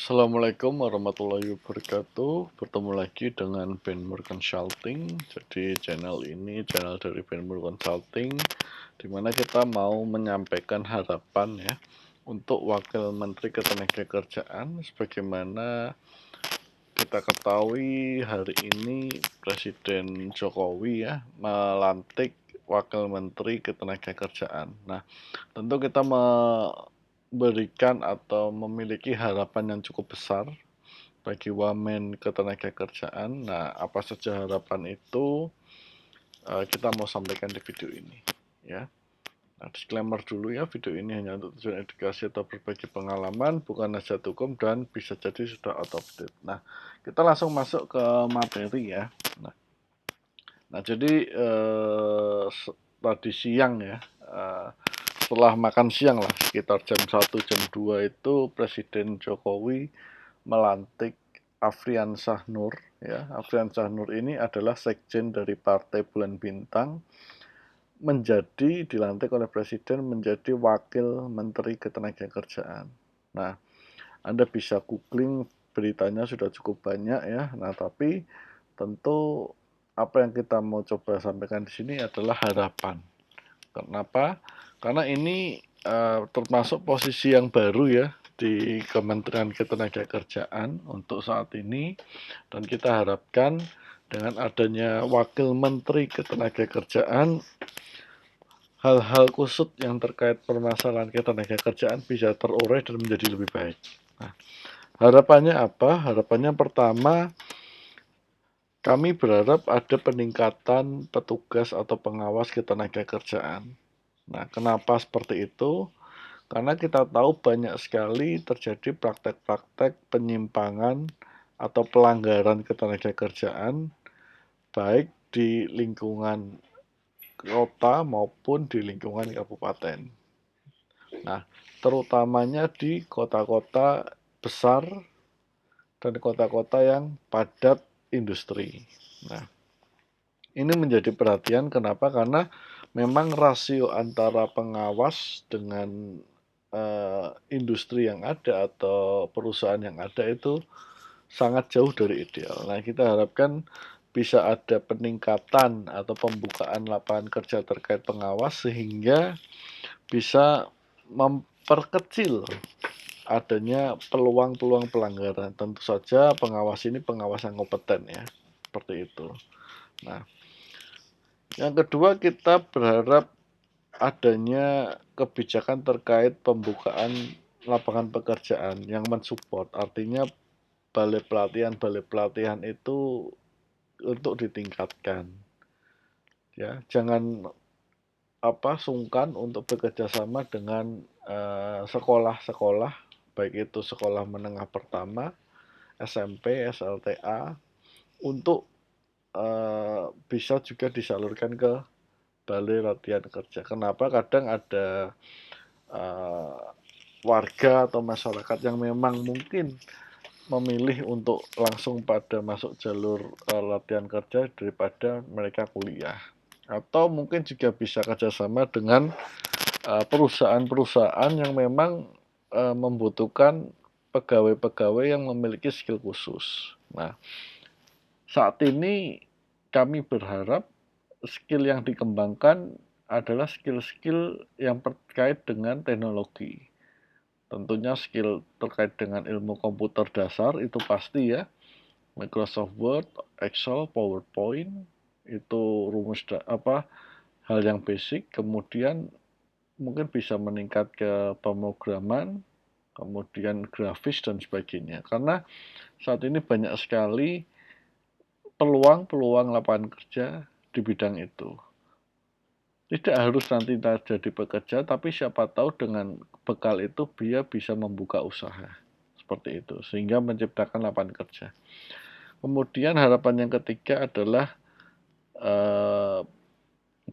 Assalamualaikum warahmatullahi wabarakatuh. Bertemu lagi dengan Benmur Consulting. Jadi channel ini channel dari Benmur Consulting, di mana kita mau menyampaikan harapan ya untuk Wakil Menteri Ketenagakerjaan. Sebagaimana kita ketahui hari ini Presiden Jokowi ya melantik Wakil Menteri Ketenagakerjaan. Nah, tentu kita memberikan atau memiliki harapan yang cukup besar bagi Wamen Ketenagakerjaan. Nah, apa saja harapan itu kita mau sampaikan di video ini ya. Nah, disclaimer dulu ya, video ini hanya untuk tujuan edukasi atau berbagi pengalaman, bukan nasihat hukum dan bisa jadi sudah out of date. Nah, kita langsung masuk ke materi ya. Nah jadi tadi siang ya, setelah makan siang lah, sekitar jam 1, jam 2 itu Presiden Jokowi melantik Afriansyah Nur ya. Afriansyah Nur ini adalah sekjen dari Partai Bulan Bintang, dilantik oleh Presiden menjadi Wakil Menteri Ketenagakerjaan. Nah, Anda bisa googling, beritanya sudah cukup banyak ya. Nah, tapi tentu apa yang kita mau coba sampaikan di sini adalah harapan. Kenapa? Karena ini termasuk posisi yang baru ya di Kementerian Ketenagakerjaan untuk saat ini, dan kita harapkan dengan adanya Wakil Menteri Ketenagakerjaan, hal-hal kusut yang terkait permasalahan ketenagakerjaan bisa terurai dan menjadi lebih baik. Nah, harapannya apa? Harapannya pertama, kami berharap ada peningkatan petugas atau pengawas ketenagakerjaan. Nah, kenapa seperti itu? Karena kita tahu banyak sekali terjadi praktek-praktek penyimpangan atau pelanggaran ketenagakerjaan, baik di lingkungan kota maupun di lingkungan kabupaten. Nah, terutamanya di kota-kota besar dan kota-kota yang padat industri. Nah, ini menjadi perhatian. Kenapa? Karena memang rasio antara pengawas dengan industri yang ada atau perusahaan yang ada itu sangat jauh dari ideal. Nah, kita harapkan bisa ada peningkatan atau pembukaan lapangan kerja terkait pengawas sehingga bisa memperkecil adanya peluang-peluang pelanggaran. Tentu saja pengawas ini pengawas yang kompeten ya, seperti itu. Nah, yang kedua, kita berharap adanya kebijakan terkait pembukaan lapangan pekerjaan yang mensupport. Artinya balai pelatihan itu untuk ditingkatkan. Ya, jangan sungkan untuk bekerja sama dengan sekolah-sekolah, baik itu sekolah menengah pertama, SMP, SLTA, untuk bisa juga disalurkan ke balai latihan kerja. Kenapa? Kadang ada warga atau masyarakat yang memang mungkin memilih untuk langsung pada masuk jalur latihan kerja daripada mereka kuliah. Atau mungkin juga bisa kerjasama dengan perusahaan-perusahaan yang memang membutuhkan pegawai-pegawai yang memiliki skill khusus. Nah, saat ini kami berharap skill yang dikembangkan adalah skill-skill yang terkait dengan teknologi. Tentunya skill terkait dengan ilmu komputer dasar itu pasti ya. Microsoft Word, Excel, PowerPoint, itu rumus hal yang basic. Kemudian mungkin bisa meningkat ke pemrograman, kemudian grafis dan sebagainya. Karena saat ini banyak sekali peluang-peluang lapangan kerja di bidang itu. Tidak harus nanti jadi pekerja, tapi siapa tahu dengan bekal itu dia bisa membuka usaha. Seperti itu, sehingga menciptakan lapangan kerja. Kemudian harapan yang ketiga adalah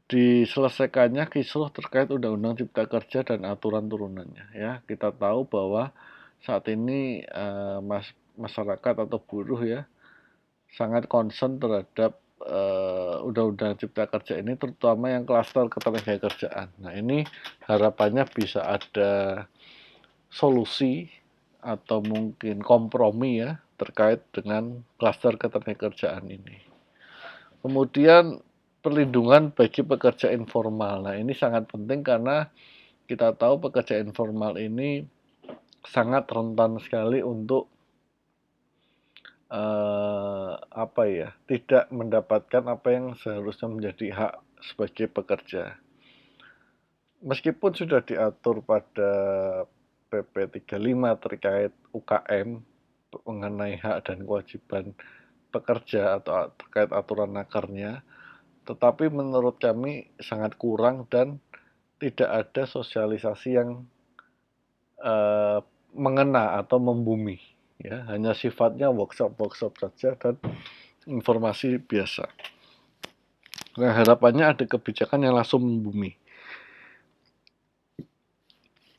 diselesaikannya kisruh terkait Undang-Undang Cipta Kerja dan aturan turunannya. Ya, kita tahu bahwa saat ini masyarakat atau buruh ya sangat concern terhadap Undang-Undang Cipta Kerja ini, terutama yang klaster ketenagakerjaan. Nah, ini harapannya bisa ada solusi atau mungkin kompromi ya terkait dengan klaster ketenagakerjaan ini. Kemudian perlindungan bagi pekerja informal. Nah, ini sangat penting karena kita tahu pekerja informal ini sangat rentan sekali untuk tidak mendapatkan apa yang seharusnya menjadi hak sebagai pekerja. Meskipun sudah diatur pada PP 35 terkait UKM mengenai hak dan kewajiban pekerja atau terkait aturan nakernya, tetapi menurut kami sangat kurang dan tidak ada sosialisasi yang mengena atau membumi, ya, hanya sifatnya workshop saja dan informasi biasa. Nah, harapannya ada kebijakan yang langsung membumi.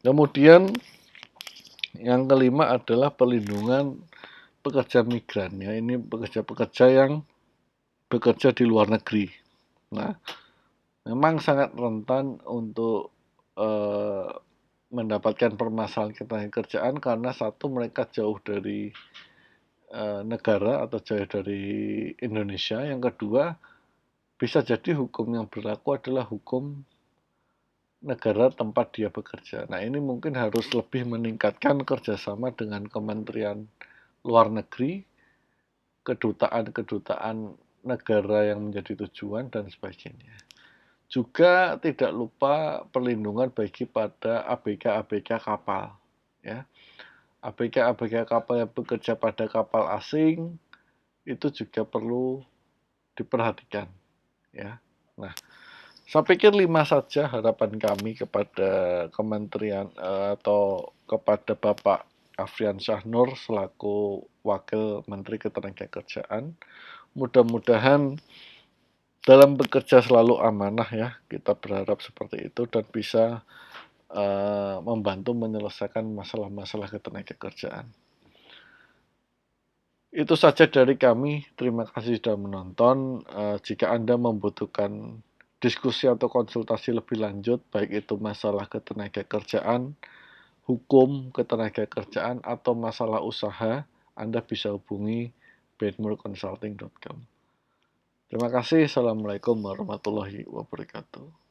Kemudian yang kelima adalah perlindungan pekerja migran, ya, ini pekerja-pekerja yang bekerja di luar negeri. Nah, memang sangat rentan untuk mendapatkan permasalahan ketenagakerjaan karena satu, mereka jauh dari negara atau jauh dari Indonesia. Yang kedua, bisa jadi hukum yang berlaku adalah hukum negara tempat dia bekerja. Nah, ini mungkin harus lebih meningkatkan kerjasama dengan Kementerian Luar Negeri, kedutaan-kedutaan negara yang menjadi tujuan, dan sebagainya. Juga tidak lupa perlindungan bagi pada ABK-ABK kapal, ya. ABK-ABK kapal yang bekerja pada kapal asing itu juga perlu diperhatikan, ya. Nah, saya pikir 5 saja harapan kami kepada kementerian atau kepada Bapak Afrian Syahnur selaku Wakil Menteri Ketenagakerjaan. Mudah-mudahan dalam bekerja selalu amanah ya, kita berharap seperti itu dan bisa membantu menyelesaikan masalah-masalah ketenagakerjaan. Itu saja dari kami, terima kasih sudah menonton. Jika Anda membutuhkan diskusi atau konsultasi lebih lanjut, baik itu masalah ketenagakerjaan, hukum ketenagakerjaan, atau masalah usaha, Anda bisa hubungi benmurconsulting.com. Terima kasih. Assalamualaikum warahmatullahi wabarakatuh.